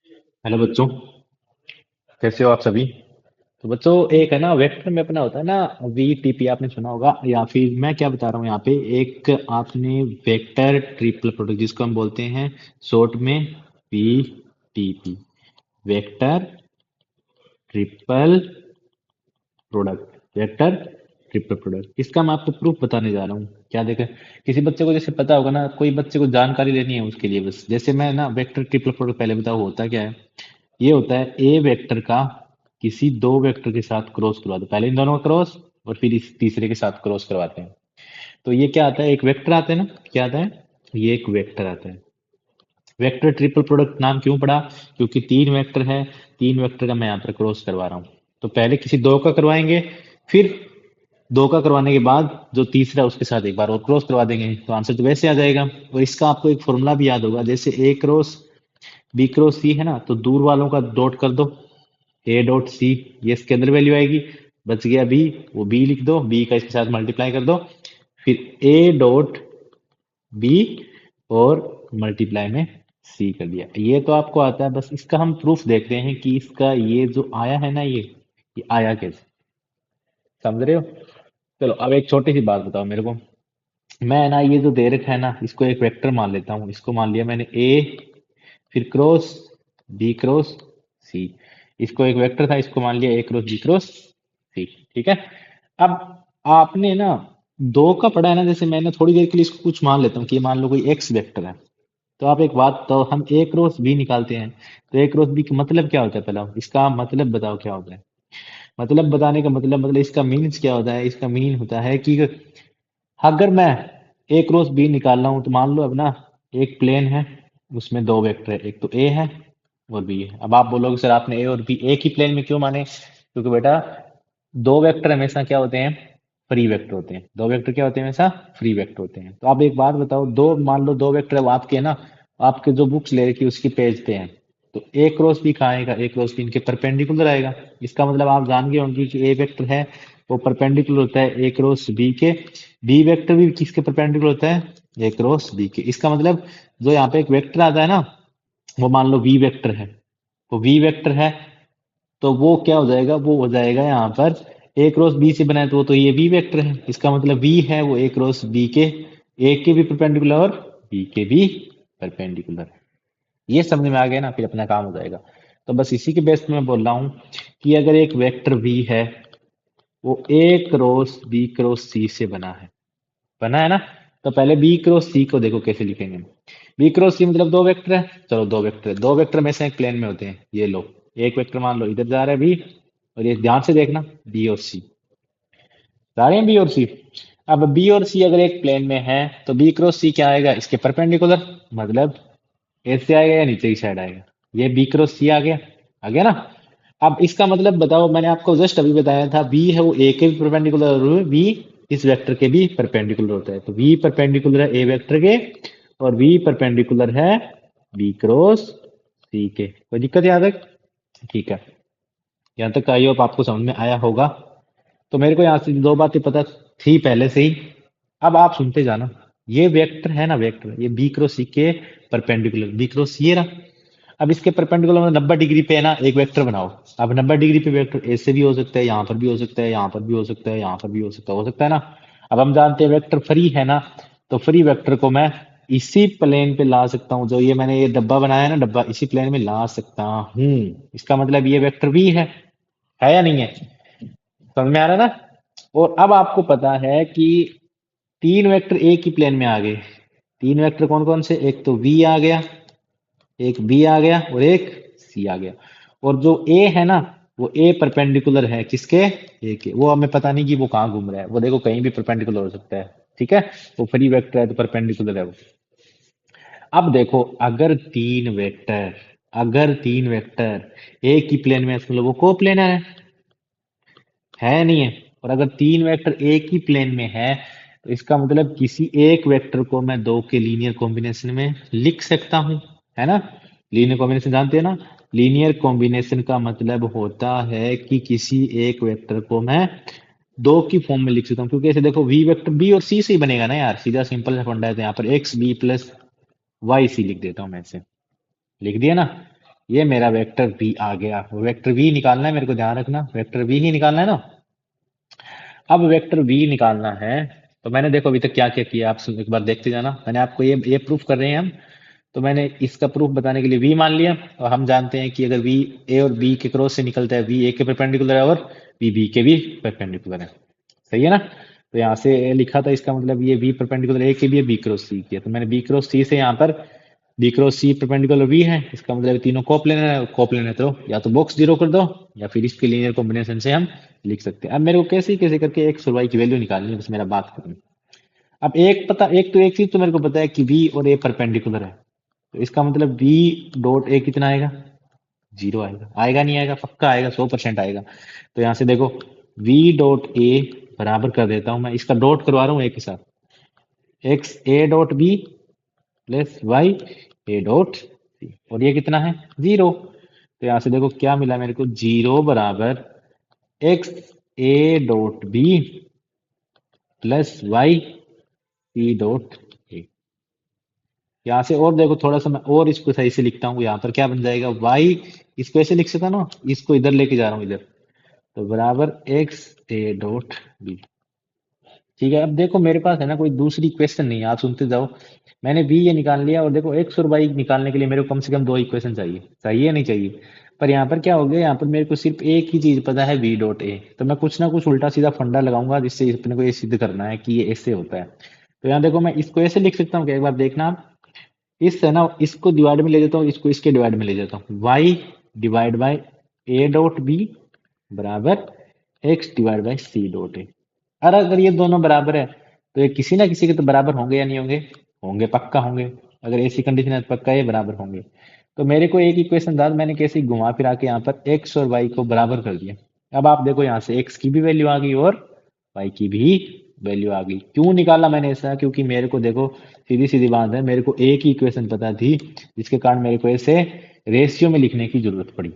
Hello बच्चों, कैसे हो आप सभी। तो बच्चों, एक है ना वेक्टर में अपना होता है ना, वी टी पी आपने सुना होगा, या फिर मैं क्या बता रहा हूँ यहाँ पे, एक आपने वेक्टर ट्रिपल प्रोडक्ट जिसको हम बोलते हैं शॉर्ट में we T P, vector triple product, vector triple product. इसका मैं आपको प्रूफ बताने जा रहा हूँ। क्या देखें, किसी बच्चे को जैसे पता होगा ना, कोई बच्चे को जानकारी लेनी है उसके लिए, बस जैसे मैं ना वेक्टर ट्रिपल प्रोडक्ट पहले बताऊँ होता क्या है। ये होता है ए वेक्टर का किसी दो वेक्टर के साथ क्रॉस करवा दो, पहले इन दोनों का क्रॉस और फिर इस तीसरे के साथ क्रॉस करवाते हैं। तो ये क्या आता है, एक वेक्टर आता है ना, क्या आता है, ये एक वेक्टर आता है। वेक्टर ट्रिपल प्रोडक्ट नाम क्यों पड़ा, क्योंकि तीन वेक्टर है, तीन वेक्टर का मैं यहाँ पर क्रॉस करवा रहा हूँ। तो पहले किसी दो का करवाएंगे, फिर दो का करवाने के बाद जो तीसरा उसके साथ एक बार और क्रॉस करवा देंगे, तो आंसर तो वैसे आ जाएगा। और इसका आपको एक फॉर्मूला भी याद होगा, जैसे ए क्रॉस बी क्रॉस सी है ना, तो दूर वालों का डॉट कर दो, ए डॉट सी, ये इसके अंदर वैल्यू आएगी। बच गया बी, वो बी लिख दो, बी का इसके साथ मल्टीप्लाई कर दो, फिर ए डॉट बी और मल्टीप्लाई में सी कर दिया। ये तो आपको आता है, बस इसका हम प्रूफ देखते हैं कि इसका ये जो आया है ना, ये आया कैसे, समझ रहे हो। चलो अब एक छोटी सी बात बताओ मेरे को। मैं ना ये जो दे रखा है ना, इसको एक वेक्टर मान लेता हूँ, इसको मान लिया मैंने ए, फिर क्रॉस बी क्रॉस सी। इसको एक वेक्टर था, इसको मान लिया ए क्रॉस बी क्रॉस सी। ठीक है। अब आपने ना दो का पढ़ा है ना, जैसे मैंने थोड़ी देर के लिए इसको कुछ मान लेता हूँ कि ये मान लो कोई एक्स वेक्टर है। तो आप एक बात, तो हम ए क्रॉस बी निकालते हैं, तो ए क्रॉस बी का मतलब क्या होता है, पहला इसका मतलब बताओ क्या होता है। मतलब बताने का मतलब इसका मीन्स क्या होता है, इसका मीन होता है कि अगर मैं ए क्रॉस बी निकाल रहा हूं, तो मान लो अब ना एक प्लेन है, उसमें दो वेक्टर है, एक तो ए है और बी है। अब आप बोलोगे सर आपने ए और बी एक ही प्लेन में क्यों माने, क्योंकि बेटा दो वेक्टर हमेशा क्या होते हैं, फ्री वेक्टर होते हैं। दो वेक्टर क्या होते हैं, हमेशा फ्री वेक्टर होते हैं। तो आप एक बात बताओ, दो मान लो दो वेक्टर है वो आपके है ना, आपके जो बुक्स ले रखी है उसकी पेज पे हैं, तो ए क्रॉस बी कहाँ आएगा, ए क्रॉस बी इनके परपेंडिकुलर आएगा। इसका मतलब आप जान गए होंगे कि ए वेक्टर है वो परपेंडिकुलर होता है ए क्रॉस बी के, बी वेक्टर भी किसके परपेंडिकुलर होता है, ए क्रॉस बी के। इसका मतलब जो यहाँ पे एक वेक्टर आता है ना, वो मान लो वी वेक्टर है, तो वी वेक्टर है, तो वो क्या हो जाएगा, वो हो जाएगा यहाँ पर ए क्रॉस बी से बना है, तो वो तो ये बी वेक्टर है। इसका मतलब वी है वो ए क्रॉस बी के, ए के भी परपेंडिकुलर और बी के भी परपेंडिकुलर है। ये समझ में आ गया ना, फिर अपना काम हो जाएगा। तो बस इसी के बेस पे मैं बोल रहा हूँ कि अगर एक वेक्टर वी है, वो ए क्रॉस बी क्रॉस सी से बना है ना, तो पहले बी क्रॉस सी को देखो कैसे लिखेंगे। बी क्रॉस सी मतलब दो वेक्टर है, चलो दो वेक्टर है, दो वेक्टर में से एक प्लेन में होते हैं, ये लो एक वेक्टर मान लो इधर जा रहा है बी, और ये ध्यान से देखना बी और सी जा रहे हैं, बी और सी। अब बी और सी अगर एक प्लेन में है, तो बी क्रॉस सी क्या आएगा, इसके परपेंडिकुलर, मतलब ऐसे आएगा या नीचे की साइड आएगा, ये बी क्रॉस सी आ गया ना। अब इसका मतलब बताओ, मैंने आपको जस्ट अभी बताया था बी है वो ए के भी परपेंडिकुलर और बी इस वेक्टर के भी परपेंडिकुलर होता है। तो बी परपेंडिकुलर है ए वेक्टर के और बी परपेंडिकुलर है बी क्रॉस सी के। कोई दिक्कत यहाँ तक, ठीक है। यहाँ तक आई होप आपको समझ में आया होगा। तो मेरे को यहाँ से दो बातें पता थी पहले से ही। अब आप सुनते जाना, ये वेक्टर है ना, वेक्टर ये बी क्रॉस सी के परपेंडिकुलर, बी क्रॉस सी है ना। अब इसके परपेंडिकुलर में 90 डिग्री पे है ना एक वेक्टर बनाओ। अब 90 डिग्री पे वेक्टर ऐसे भी हो सकता है, यहाँ पर भी हो सकता है, यहाँ पर भी हो सकता है, यहाँ पर भी हो सकता है ना। अब हम जानते हैं वेक्टर फ्री है ना, तो फ्री वेक्टर को मैं इसी प्लेन पे ला सकता हूँ, जो ये मैंने ये डब्बा बनाया है ना, डब्बा इसी प्लेन में ला सकता हूँ। इसका मतलब ये वेक्टर भी है या नहीं है, समझ में आ रहा है ना। और अब आपको पता है कि तीन वेक्टर एक ही प्लेन में आ गए। तीन वेक्टर कौन कौन से, एक तो वी आ गया, एक बी आ गया और एक सी आ गया। और जो ए है ना, वो ए परपेंडिकुलर है किसके, ए के। वो हमें पता नहीं कि वो कहाँ घूम रहा है, वो देखो कहीं भी परपेंडिकुलर हो सकता है। ठीक है, वो फ्री वेक्टर है तो परपेंडिकुलर है वो। अब देखो, अगर तीन वेक्टर एक ही प्लेन में है, मतलब वो को प्लेनर है नहीं है। और अगर तीन वेक्टर एक ही प्लेन में है, तो इसका मतलब किसी एक वेक्टर को मैं दो के लीनियर कॉम्बिनेशन में लिख सकता हूँ, है ना। लीनियर कॉम्बिनेशन जानते हैं ना, लीनियर कॉम्बिनेशन का मतलब होता है कि किसी एक वेक्टर को मैं दो की फॉर्म में लिख सकता हूँ। क्योंकि ऐसे देखो, वी वेक्टर बी और सी से ही बनेगा ना यार, सीधा सिंपल सा फंडा है। तो यहाँ पर x b plus y c लिख देता हूँ मैं, ऐसे लिख दिया ना। ये मेरा वेक्टर v आ गया। वेक्टर v निकालना है मेरे को, ध्यान रखना वेक्टर v ही निकालना है ना। अब वेक्टर v निकालना है तो मैंने देखो अभी तक क्या क्या किया, आप एक बार देखते जाना। मैंने आपको ये प्रूफ कर रहे हैं हम, तो मैंने इसका प्रूफ बताने के लिए v मान लिया। और हम जानते हैं कि अगर v a और b के क्रॉस से निकलता है, v a के परपेंडिकुलर है और v b के भी परपेंडिकुलर है। सही है ना। तो यहाँ से लिखा था, इसका मतलब ये v परपेंडिकुलर a के भी है, b क्रॉस c की है। तो मैंने b क्रॉस c से यहाँ पर b cross c perpendicular v है, इसका मतलब तीनों कोप्लेनर है। कोप्लेनर तो या तो बॉक्स जीरो कर दो या फिर इसके लीनियर कॉम्बिनेशन से हम लिख सकते हैं। अब मेरे को कैसे कैसे करके एक्स और वाई की वैल्यू निकालनी है, बस मेरा बात करनी। अब एक चीज तो मेरे को पता है कि v और a परपेंडिकुलर है, तो इसका मतलब v डॉट a कितना आएगा, जीरो आएगा। आएगा नहीं आएगा, पक्का आएगा, 100% आएगा। तो यहाँ से देखो v डॉट a बराबर कर देता हूं, मैं इसका डॉट करवा रहा हूँ एक के साथ, x a dot b plus y a dot c, और ये कितना है, जीरो। तो यहाँ से देखो क्या मिला मेरे को, जीरो बराबर x a dot b plus y c dot a. यहाँ से और देखो थोड़ा सा मैं और इसको सही से लिखता हूँ, यहाँ पर क्या बन जाएगा, वाई इसको ऐसे लिख सकता ना, इसको इधर लेके जा रहा हूँ इधर, तो बराबर एक्स ए डॉट बी। ठीक है। अब देखो मेरे पास है ना कोई दूसरी क्वेश्चन नहीं है, आप सुनते जाओ। मैंने बी ये निकाल लिया, और देखो एक्स और वाई निकालने के लिए मेरे को कम से कम दो इक्वेशन चाहिए, चाहिए नहीं चाहिए। पर यहाँ पर क्या हो गया, यहाँ पर मेरे को सिर्फ एक ही चीज पता है, वी डॉट ए। तो मैं कुछ ना कुछ उल्टा सीधा फंडा लगाऊंगा जिससे अपने को ये सिद्ध करना है कि ये ऐसे होता है। तो यहाँ देखो मैं इसको ऐसे लिख सकता हूँ कि, एक बार देखना आप, इस है ना इसको डिवाइड में ले जाता हूँ, इसको इसके डिवाइड में ले जाता हूँ, y divide by a dot b बराबर x divide by c dot a. और अगर ये दोनों बराबर है तो ये किसी ना किसी के तो बराबर होंगे या नहीं होंगे, होंगे, पक्का होंगे। अगर ऐसी कंडीशन है तो पक्का ये बराबर होंगे। तो मेरे को एक इक्वेशन बाद मैंने कैसे घुमा फिरा के यहाँ पर एक्स और वाई को बराबर कर दिया। अब आप देखो यहाँ से एक्स की भी वैल्यू आ गई और वाई की भी वैल्यू आ गई। क्यों निकाला मैंने ऐसा, क्योंकि मेरे को देखो सीधी सीधी बात है, मेरे को एक ही इक्वेशन पता थी, जिसके कारण मेरे को ऐसे रेशियो में लिखने की जरूरत पड़ी।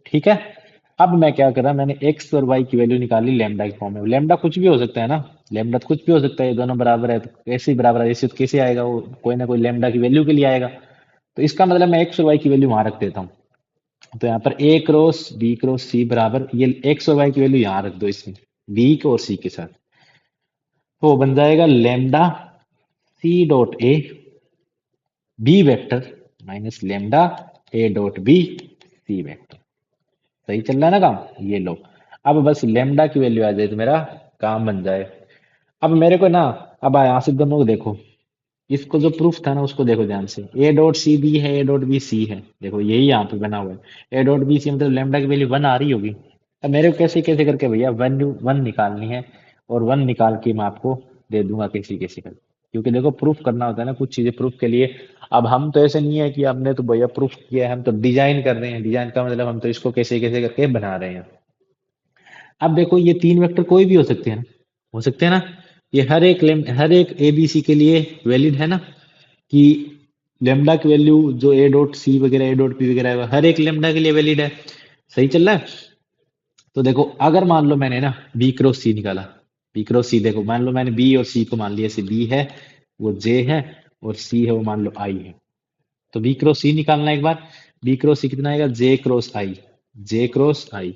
ठीक है। अब मैं क्या कर रहा, मैंने एक्स और वाई की वैल्यू निकाली लैम्डा के फॉर्म में। लैम्डा कुछ भी हो सकता है ना, लैम्डा तो कुछ भी हो सकता है, ये दोनों बराबर है तो कैसे ही बराबर है, ऐसे तो कैसे आएगा वो, कोई ना कोई लैम्डा की वैल्यू के लिए आएगा। तो इसका मतलब मैं एक्स और वाई की वैल्यू वहां रख देता हूँ। तो यहाँ पर ए क्रॉस बी क्रॉस सी बराबर, ये एक्स और वाई की वैल्यू यहाँ रख दो इसमें, बी और सी के साथ। तो बन जाएगा lambda c dot a b vector minus lambda a dot b c vector. सही चल रहा है ना काम, ये लो। अब बस लेमडा की वैल्यू आ जाए तो मेरा काम बन जाए। अब मेरे को ना, अब यहाँ से दोनों को देखो, इसको जो प्रूफ था ना उसको देखो ध्यान से, ए डॉट सी बी है, ए डॉट बी सी है, देखो यही यहाँ पे बना हुआ है। ए डॉट बी सी मतलब लेमडा की वैल्यू वन आ रही होगी। अब मेरे को कैसे कैसे करके भैया वन वन निकालनी है, और वन निकाल के मैं आपको दे दूंगा कैसे कैसे कर, क्योंकि देखो प्रूफ करना होता है ना कुछ चीजें प्रूफ के लिए। अब हम तो ऐसे नहीं है कि हमने तो भैया प्रूफ किया है, हम तो डिजाइन कर रहे हैं। डिजाइन का मतलब हम तो इसको कैसे कैसे करके बना रहे हैं। अब देखो ये तीन वेक्टर कोई भी हो सकते हैं ना, हो सकते हैं ना। ये हर एक ए बी सी के लिए वैलिड है ना, कि लेमडा की वैल्यू जो ए डॉट सी वगैरह ए डॉट पी वगैरह है वो हर एक लेमडा के लिए वैलिड है। सही चल रहा है। तो देखो अगर मान लो मैंने ना बी क्रॉस सी निकाला, बी क्रॉस सी, देखो मान लो मैंने बी और सी को मान लिया, जैसे बी है वो जे है और सी है वो मान लो आई है। तो बी क्रॉस सी निकालना एक बार, बी क्रॉस सी कितना आएगा, जे क्रॉस आई, जे क्रॉस आई।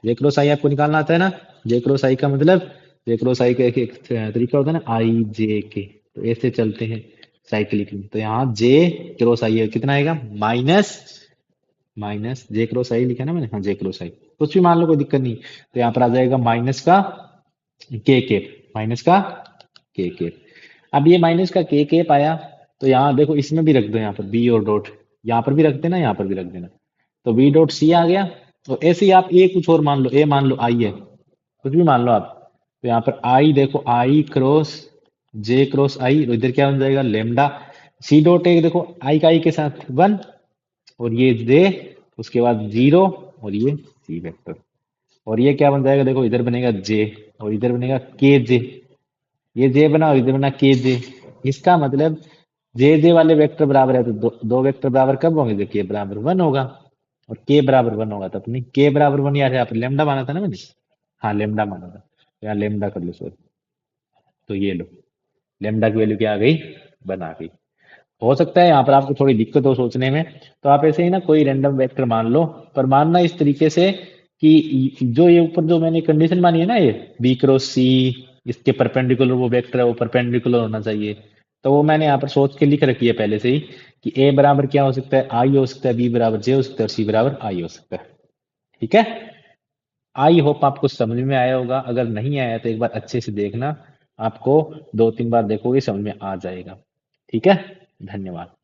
जे क्रॉस आई आपको निकालना आता है ना। जे क्रॉस आई का मतलब, जे क्रॉस आई का एक तरीका होता है ना, आई जे के, तो ऐसे चलते हैं साइक्लिक में। तो यहाँ जे क्रॉस आई है कितना आएगा, माइनस, माइनस जे क्रॉस आई लिखा है ना मैंने, हाँ जे क्रॉस आई, कुछ भी मान लो कोई दिक्कत नहीं। तो यहाँ पर आ जाएगा माइनस का के केप, माइनस का के केप। अब ये माइनस का के केप आया, तो यहाँ देखो इसमें भी रख दो, यहाँ पर बी और डॉट, यहाँ पर भी रख देना, यहाँ पर भी रख देना। तो बी डॉट सी आ गया। तो ऐसे ही आप ए कुछ और मान लो, ए मान लो आई है, कुछ भी मान लो आप। तो यहाँ पर आई देखो, आई क्रॉस जे क्रॉस आई, तो इधर क्या बन जाएगा, लेमडा। सी डॉट ए देखो आई का आई के साथ वन, और ये जे, उसके बाद जीरो, और ये सी वेक्टर। और ये क्या बन जाएगा, देखो इधर बनेगा जे और इधर बनेगा के जे, ये जे बना और इधर बना के जे। इसका मतलब जे वाले वेक्टर बराबर है तो दो वेक्टर बराबर कब होंगे, देखिए बराबर वन होगा, और के बराबर वन होगा। तो अपनी के बराबर वन, यार यहाँ पर लेमडा माना था ना मैंने, हाँ लेमडा माना था, तो यहाँ लेमडा कर लो सर। तो ये लो लेमडा की वैल्यू क्या आ गई, वन आ गई। हो सकता है यहाँ पर आपको थोड़ी दिक्कत हो सोचने में, तो आप ऐसे ही ना कोई रैंडम वेक्टर मान लो, पर मानना इस तरीके से कि जो ये ऊपर जो मैंने कंडीशन मानी है ना, ये बी क्रॉस सी, इसके परपेंडिकुलर वो वेक्टर है, वो परपेंडिकुलर होना चाहिए। तो वो मैंने यहाँ पर सोच के लिख रखी है पहले से ही कि ए बराबर क्या हो सकता है, आई हो सकता है, बी बराबर जे हो सकता है, और सी बराबर आई हो सकता है। ठीक है। आई होप आपको समझ में आया होगा, अगर नहीं आया तो एक बार अच्छे से देखना, आपको 2-3 बार देखोगे समझ में आ जाएगा। ठीक है। धन्यवाद।